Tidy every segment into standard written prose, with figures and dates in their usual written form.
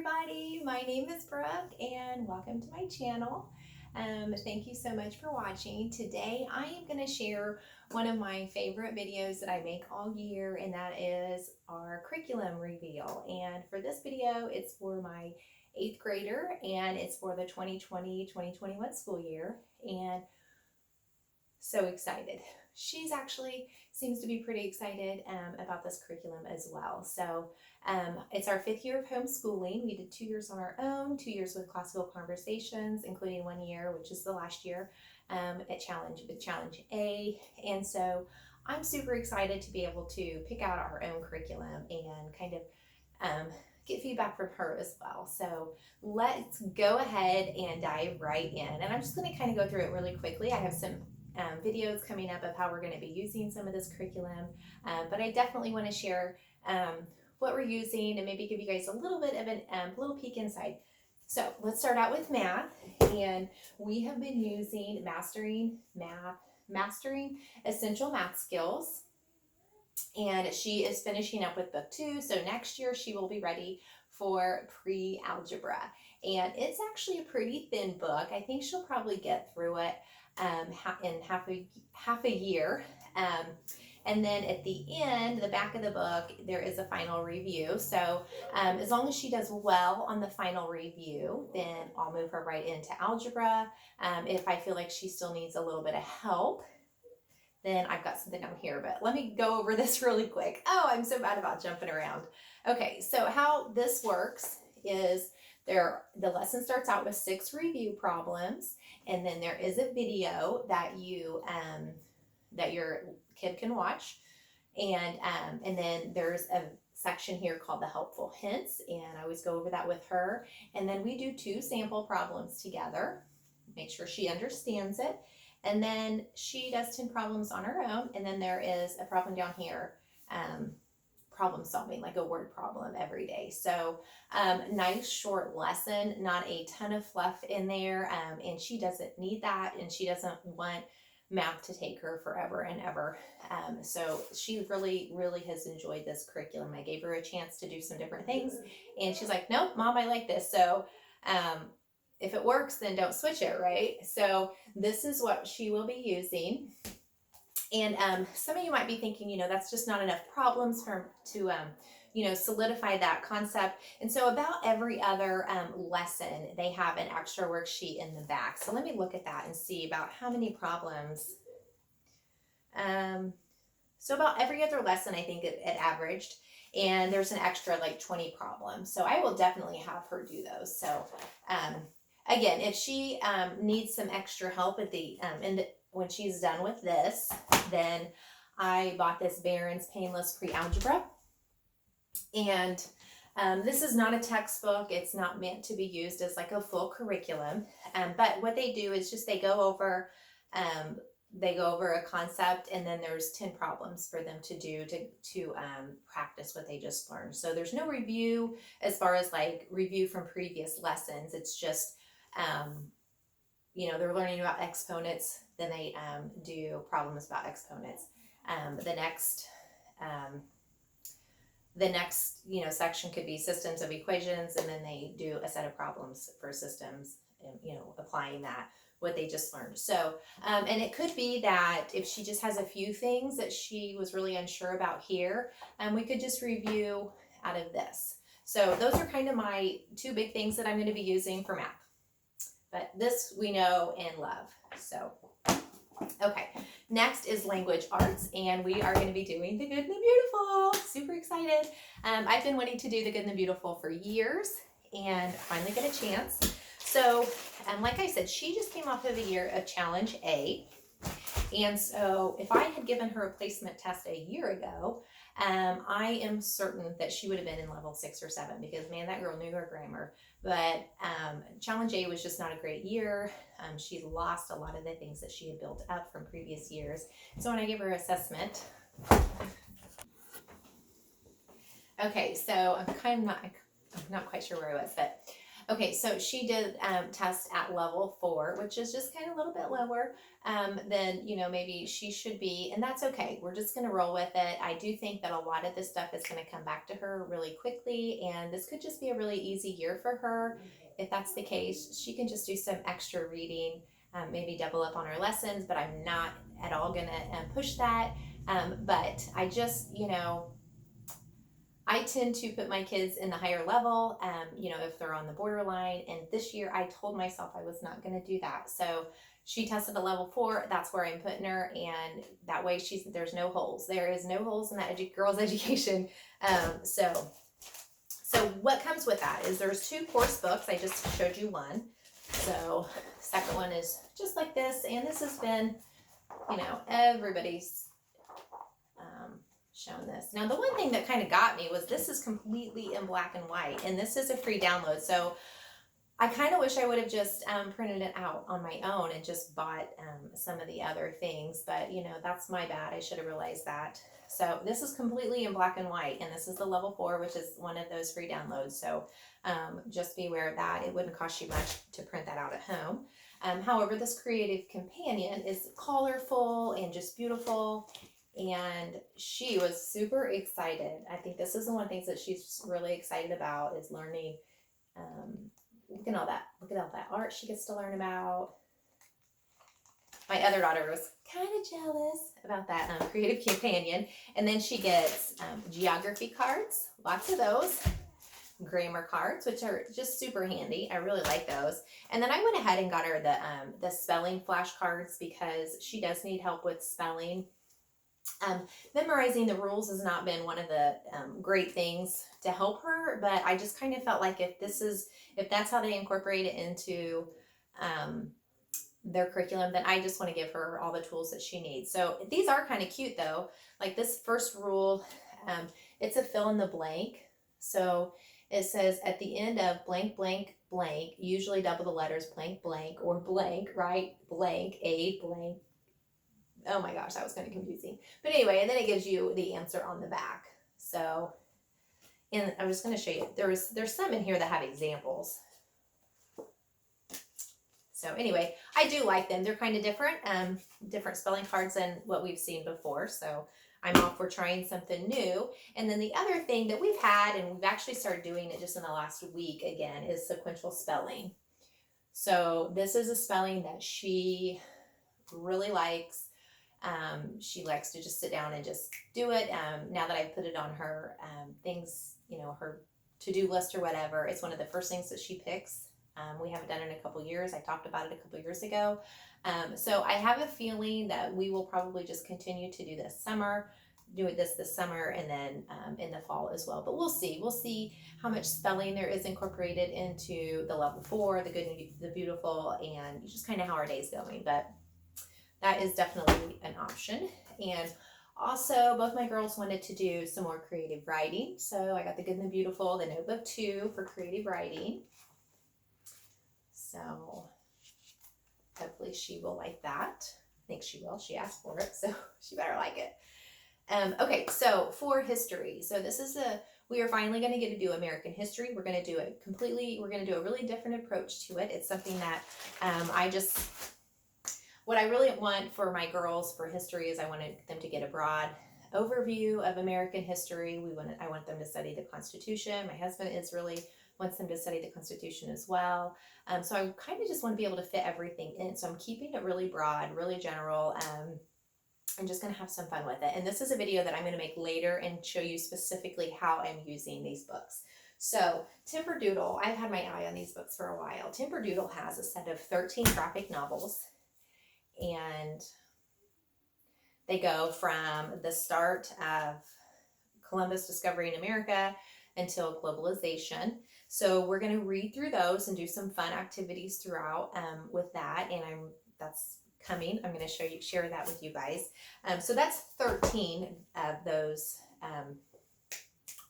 everybody, my name is Brooke and welcome to my channel. Thank you so much for watching. Today I am going to share one of my favorite videos that I make all year, and that is our curriculum reveal. And for this video, it's for my 8th grader and it's for the 2020-2021 school year, and so excited. She's actually seems to be pretty excited about this curriculum as well. So it's our 5th year of homeschooling. We did 2 years on our own, 2 years with classical conversations, including 1 year, which is the last year, at Challenge A. And so I'm super excited to be able to pick out our own curriculum and kind of get feedback from her as well. So let's go ahead and dive right in. And I'm just going to kind of go through it really quickly. I have some videos coming up of how we're going to be using some of this curriculum, but I definitely want to share what we're using and maybe give you guys a little bit of a little peek inside. So let's start out with math, and we have been using Mastering Essential Math Skills, and she is finishing up with book 2, so next year she will be ready for pre-algebra, and it's actually a pretty thin book. I think she'll probably get through it in half a year, and then at the end, the back of the book, there is a final review. So as long as she does well on the final review, then I'll move her right into algebra. If I feel like she still needs a little bit of help, then I've got something down here, but let me go over this really quick. Oh, I'm so bad about jumping around. Okay, so how this works is the lesson starts out with 6 review problems, and then there is a video that that your kid can watch, and then there's a section here called the helpful hints, and I always go over that with her, and then we do 2 sample problems together, make sure she understands it, and then she does 10 problems on her own, and then there is a problem down here, problem solving, like a word problem every day. So nice short lesson, not a ton of fluff in there, and she doesn't need that, and she doesn't want math to take her forever and ever. So she really has enjoyed this curriculum. I gave her a chance to do some different things, and she's like, nope, Mom, I like this. So if it works, then don't switch it, right? So this is what she will be using. And some of you might be thinking, that's just not enough problems to solidify that concept. And so about every other lesson, they have an extra worksheet in the back. So let me look at that and see about how many problems. So about every other lesson, I think it averaged. And there's an extra like 20 problems. So I will definitely have her do those. So again, if she needs some extra help at the end, when she's done with this, then I bought this Barron's Painless Pre-Algebra. And this is not a textbook. It's not meant to be used as like a full curriculum. But what they do is just they go over a concept, and then there's 10 problems for them to do to practice what they just learned. So there's no review as far as like review from previous lessons. It's just they're learning about exponents, then they do problems about exponents. The next section could be systems of equations, and then they do a set of problems for systems, and applying what they just learned. So and it could be that if she just has a few things that she was really unsure about here, we could just review out of this. So those are kind of my 2 big things that I'm going to be using for math. But this we know and love. So, okay. Next is language arts, and we are going to be doing the Good and the Beautiful. Super excited. I've been wanting to do the Good and the Beautiful for years, and finally get a chance. So, like I said, she just came off of a year of Challenge A. And so if I had given her a placement test a year ago, I am certain that she would have been in level 6 or 7, because man, that girl knew her grammar. But Challenge A was just not a great year. She lost a lot of the things that she had built up from previous years. So when I gave her assessment, okay, so I'm not quite sure where I was, but Okay, so she did test at level 4, which is just kind of a little bit lower than, you know, maybe she should be. And that's okay. We're just going to roll with it. I do think that a lot of this stuff is going to come back to her really quickly. And this could just be a really easy year for her. If that's the case, she can just do some extra reading, maybe double up on her lessons, but I'm not at all going to push that. But I just, you know, I tend to put my kids in the higher level, you know, if they're on the borderline. And this year I told myself I was not going to do that. So she tested a level 4. That's where I'm putting her. And that way there's no holes. There is no holes in that girl's education. So what comes with that is there's 2 course books. I just showed you one. So second one is just like this. And this has been, you know, everybody's shown this. Now, the one thing that kind of got me was this is completely in black and white, and this is a free download. So I kind of wish I would have just printed it out on my own and just bought some of the other things, but you know, that's my bad. I should have realized that. So this is completely in black and white, and this is the level 4, which is one of those free downloads. So just be aware of that. It wouldn't cost you much to print that out at home. However, this creative companion is colorful and just beautiful. And she was super excited. I think this is the one of the things that she's really excited about is learning. Look at all that art she gets to learn about. My other daughter was kind of jealous about that creative companion. And then she gets geography cards, lots of those. Grammar cards, which are just super handy. I really like those. And then I went ahead and got her the spelling flashcards because she does need help with spelling. Memorizing the rules has not been one of the great things to help her, but I just kind of felt like if that's how they incorporate it into their curriculum, then I just want to give her all the tools that she needs. So these are kind of cute though. Like this first rule, it's a fill in the blank. So it says at the end of blank, blank, blank, usually double the letters blank, blank, or blank, right? Blank, a blank. Oh my gosh, that was kind of confusing. But anyway, and then it gives you the answer on the back. So, and I'm just going to show you. There's some in here that have examples. So anyway, I do like them. They're kind of different, different spelling cards than what we've seen before. So I'm all for trying something new. And then the other thing that we've had, and we've actually started doing it just in the last week again, is sequential spelling. So this is a spelling that she really likes. She likes to just sit down and just do it. Now that I've put it on her things, you know, her to-do list or whatever, it's one of the first things that she picks. We haven't done it in a couple years. I talked about it a couple years ago. So I have a feeling that we will probably just continue to do this summer, do it this summer, and then in the fall as well. But we'll see. We'll see how much spelling there is incorporated into the level 4, the good and the beautiful, and just kind of how our day's going. But that is definitely an option. And also, both my girls wanted to do some more creative writing. So I got the Good and the Beautiful, the Notebook 2 for creative writing. So hopefully she will like that. I think she will. She asked for it, so she better like it. Okay, so for history. So this is we are finally going to get to do American history. We're going to do it completely. We're going to do a really different approach to it. It's something that what I really want for my girls for history is I wanted them to get a broad overview of American history. I want them to study the Constitution. My husband wants them to study the Constitution as well. So I kind of just want to be able to fit everything in. So I'm keeping it really broad, really general. I'm just going to have some fun with it. And this is a video that I'm going to make later and show you specifically how I'm using these books. So Timberdoodle, I've had my eye on these books for a while. Timberdoodle has a set of 13 graphic novels. And they go from the start of Columbus discovering America until globalization. So we're going to read through those and do some fun activities throughout with that. And that's coming. I'm going to share that with you guys. So that's 13 of those.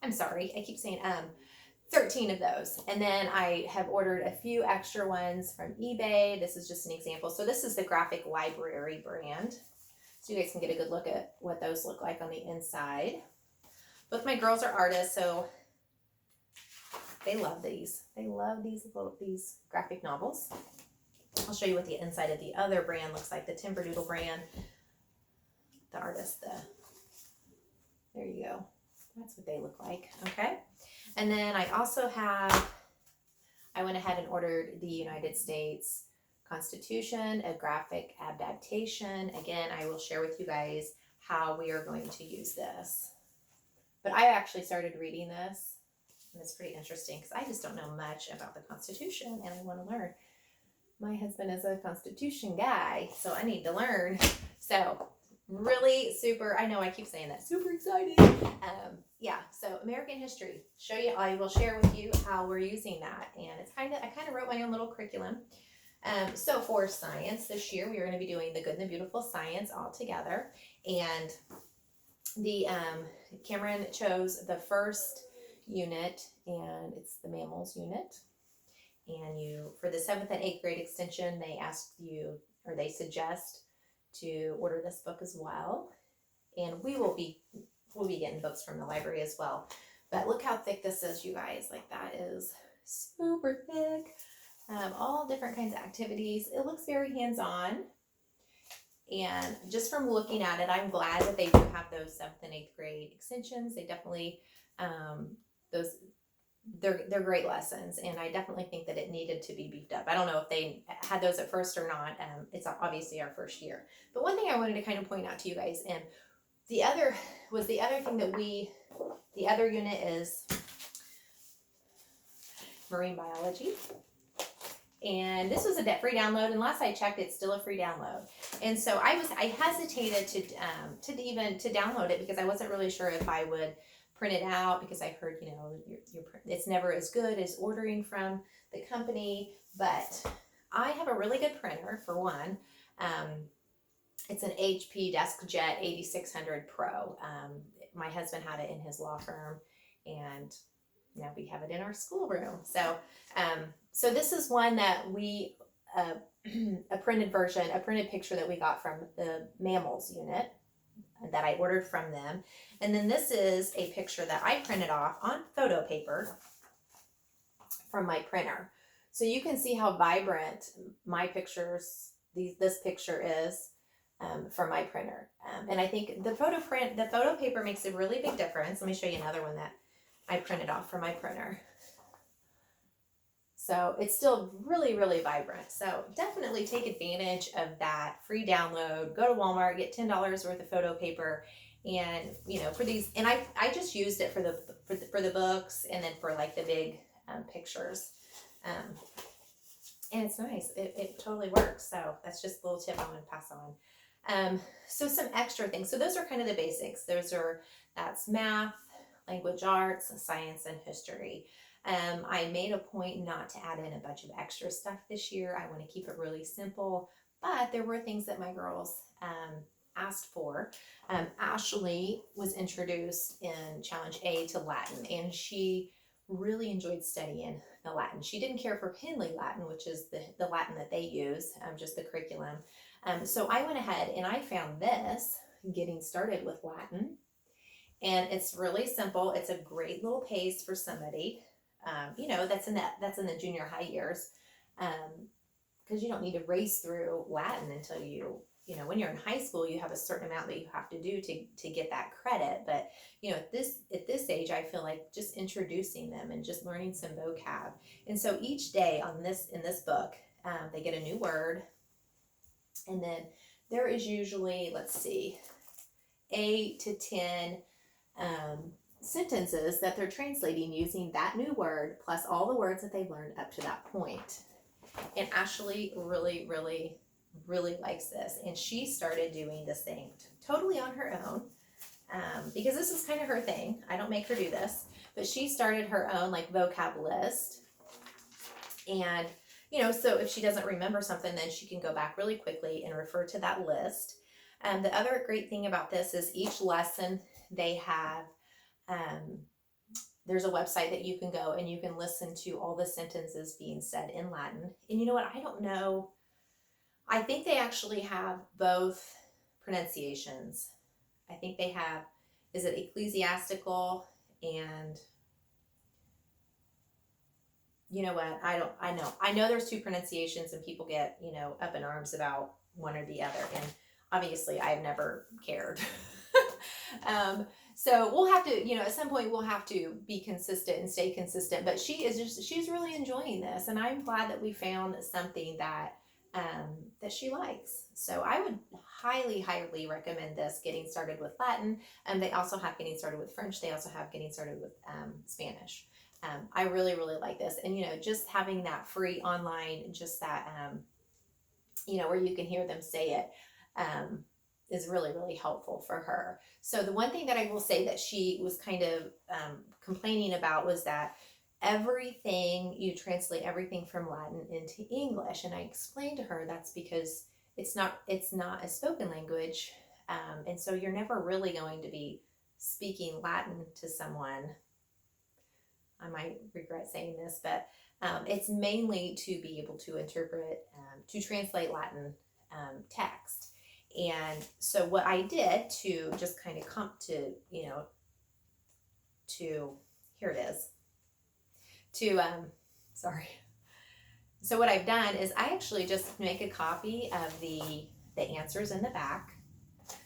I'm sorry, I keep saying 13 of those. And then I have ordered a few extra ones from eBay. This is just an example. So this is the Graphic Library brand. So you guys can get a good look at what those look like on the inside. Both my girls are artists, so They love these. They love these graphic novels. I'll show you what the inside of the other brand looks like, the Timberdoodle brand. The artist, there you go. That's what they look like, okay? And then I also I went ahead and ordered the United States Constitution, a graphic adaptation. Again, I will share with you guys how we are going to use this. But I actually started reading this, and it's pretty interesting because I just don't know much about the Constitution, and I want to learn. My husband is a Constitution guy, so I need to learn. So really super, I know I keep saying that, super excited. Yeah, so American history. I will share with you how we're using that. And I kind of wrote my own little curriculum. So for science this year, we are going to be doing the Good and the Beautiful Science all together. And the Cameron chose the first unit, and it's the mammals unit. And for the 7th and 8th grade extension, they asked you, or they suggest to order this book as well. And we'll be getting books from the library as well. But look how thick this is, you guys. Like, that is super thick. All different kinds of activities. It looks very hands-on. And just from looking at it, I'm glad that they do have those 7th and 8th grade extensions. They definitely, they're great lessons, and I definitely think that it needed to be beefed up. I don't know if they had those at first or not. It's obviously our first year. But one thing I wanted to kind of point out to you guys, and the other thing that the other unit is marine biology. And this was a free download, and last I checked, it's still a free download. And so I hesitated to download it because I wasn't really sure if I would print it out, because I heard, it's never as good as ordering from the company. But I have a really good printer, for one. It's an HP DeskJet 8600 Pro. My husband had it in his law firm, and now we have it in our schoolroom. So, so this is one that we, a printed picture that we got from the mammals unit that I ordered from them. And then this is a picture that I printed off on photo paper from my printer. So you can see how vibrant my pictures, this picture is from my printer. And I think the photo paper makes a really big difference. Let me show you another one that I printed off from my printer. So it's still really, really vibrant. So definitely take advantage of that free download. Go to Walmart, get $10 worth of photo paper, and for these. And I just used it for the books, and then for like the big pictures. And it's nice. It totally works. So that's just a little tip I want to pass on. So some extra things. So those are kind of the basics. That's math, language arts, science, and history. I made a point not to add in a bunch of extra stuff this year. I want to keep it really simple, but there were things that my girls asked for. Ashley was introduced in Challenge A to Latin, and she really enjoyed studying the Latin. She didn't care for Henley Latin, which is the Latin that they use, just the curriculum. So I went ahead and I found this, Getting Started with Latin. And it's really simple. It's a great little pace for somebody, that's in the junior high years, because you don't need to race through Latin until when you're in high school, you have a certain amount that you have to do to get that credit. But at this age, I feel like just introducing them and just learning some vocab. And so each day in this book, they get a new word, and then there is usually, let's see, 8 to 10 sentences that they're translating using that new word plus all the words that they've learned up to that point. And Ashley really, really, really likes this, and she started doing this thing totally on her own, because this is kind of her thing. I don't make her do this, but she started her own like vocab list. And so if she doesn't remember something, then she can go back really quickly and refer to that list. The other great thing about this is each lesson they have, there's a website that you can go and you can listen to all the sentences being said in Latin. And you know what? I don't know. I think they actually have both pronunciations. I think they have, is it ecclesiastical and you know what? I know there's two pronunciations and people get, up in arms about one or the other. And obviously I've never cared. So we'll have to, at some point we'll have to be consistent and stay consistent, but she's really enjoying this. And I'm glad that we found something that she likes. So I would highly, highly recommend this, getting started with Latin. They also have getting started with French. They also have getting started with Spanish. I really, really like this. And, just having that free online, just that, where you can hear them say it, is really, really helpful for her. So the one thing that I will say that she was kind of complaining about was that you translate everything from Latin into English. And I explained to her that's because it's not a spoken language. And so you're never really going to be speaking Latin to someone. I might regret saying this, but it's mainly to be able to interpret, to translate Latin text. And so what I did to just kind of come to, here it is, sorry. So what I've done is I actually just make a copy of the answers in the back.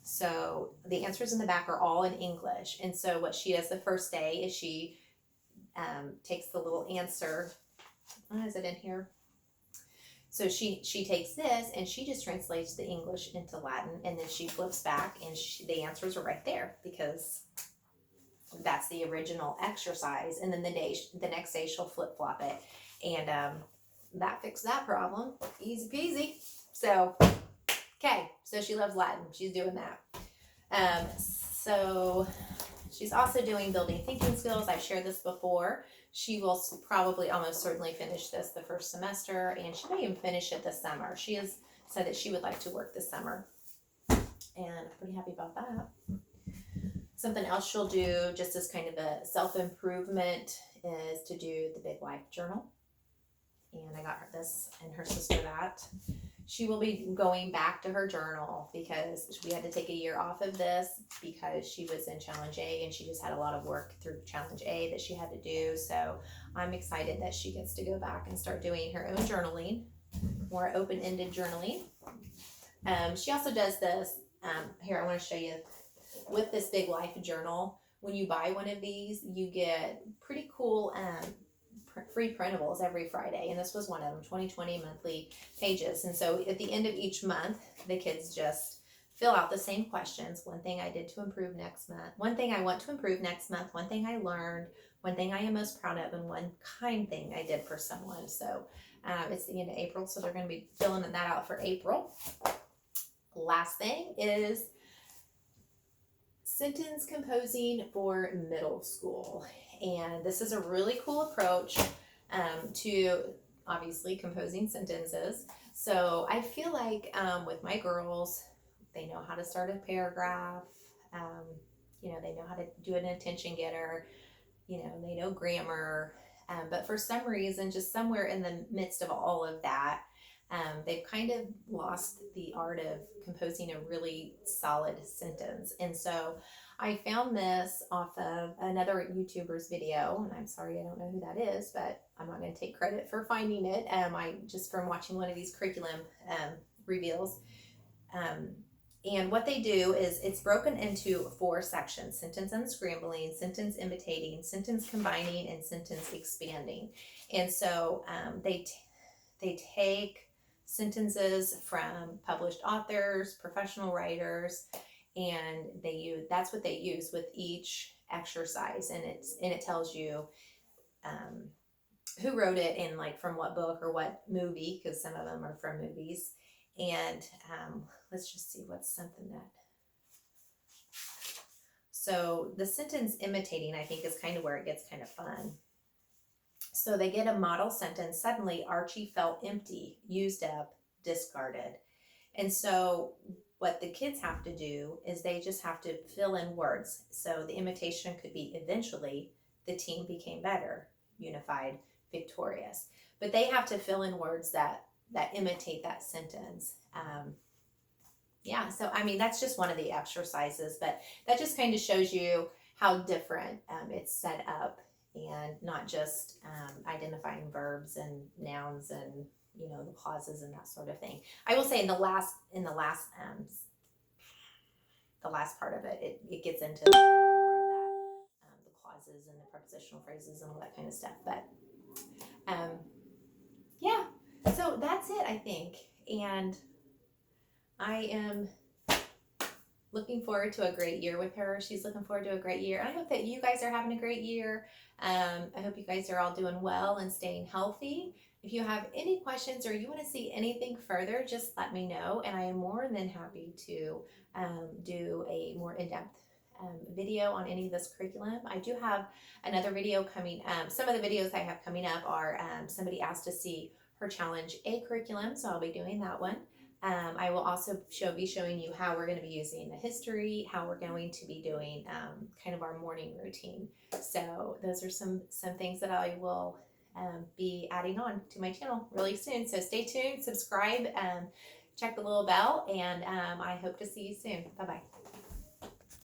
So the answers in the back are all in English. And so what she does the first day is she takes the little answer. Is it in here? So she takes this and she just translates the English into Latin, and then she flips back and the answers are right there because that's the original exercise. And then the next day she'll flip flop it, and that fixed that problem. Easy peasy. So okay, so she loves Latin. She's doing that. So she's also doing building thinking skills. I've shared this before. She will probably almost certainly finish this the first semester, and she may even finish it this summer. She has said that she would like to work this summer, and I'm pretty happy about that. Something else she'll do just as kind of a self-improvement is to do the Big Life Journal. And I got her this and her sister that. She will be going back to her journal because we had to take a year off of this because she was in Challenge A and she just had a lot of work through Challenge A that she had to do. So I'm excited that she gets to go back and start doing her own journaling, more open-ended journaling. She also does this, here I want to show you, with this Big Life Journal. When you buy one of these, you get pretty cool free printables every Friday, and this was one of them, 2020 monthly pages. And so at the end of each month, the kids just fill out the same questions. One thing I did to improve next month, one thing I want to improve next month, one thing I learned, one thing I am most proud of, and one kind thing I did for someone. So it's the end of April, so they're going to be filling that out for April. Last thing is sentence composing for middle school. And this is a really cool approach to obviously composing sentences. So I feel like with my girls, they know how to start a paragraph. They know how to do an attention getter. They know grammar. But for some reason, just somewhere in the midst of all of that, they've kind of lost the art of composing a really solid sentence. And so I found this off of another YouTuber's video, and I'm sorry I don't know who that is, but I'm not going to take credit for finding it. I just from watching one of these curriculum reveals. And what they do is it's broken into 4 sections: sentence unscrambling, sentence imitating, sentence combining, and sentence expanding. And so they take sentences from published authors, professional writers, and that's what they use with each exercise. And it tells you who wrote it and like from what book or what movie, because some of them are from movies. And let's just see what's something that. So the sentence imitating, I think, is kind of where it gets kind of fun. So they get a model sentence. Suddenly, Archie felt empty, used up, discarded. And so what the kids have to do is they just have to fill in words. So the imitation could be eventually the team became better, unified, victorious. But they have to fill in words that imitate that sentence. So I mean, that's just one of the exercises, but that just kind of shows you how different it's set up and not just identifying verbs and nouns and the clauses and that sort of thing. I will say the last part of it, it gets into more of that, the clauses and the prepositional phrases and all that kind of stuff. But yeah, so that's it, I think. And I am looking forward to a great year with her. She's looking forward to a great year. I hope that you guys are having a great year. I hope you guys are all doing well and staying healthy. If you have any questions or you want to see anything further, just let me know, and I am more than happy to do a more in-depth video on any of this curriculum. I do have another video coming. Some of the videos I have coming up are somebody asked to see her Challenge A curriculum, so I'll be doing that one. I will also be showing you how we're going to be using the history, how we're going to be doing kind of our morning routine. So those are some things that I will be adding on to my channel really soon. So stay tuned, subscribe, check the little bell, and I hope to see you soon. Bye-bye.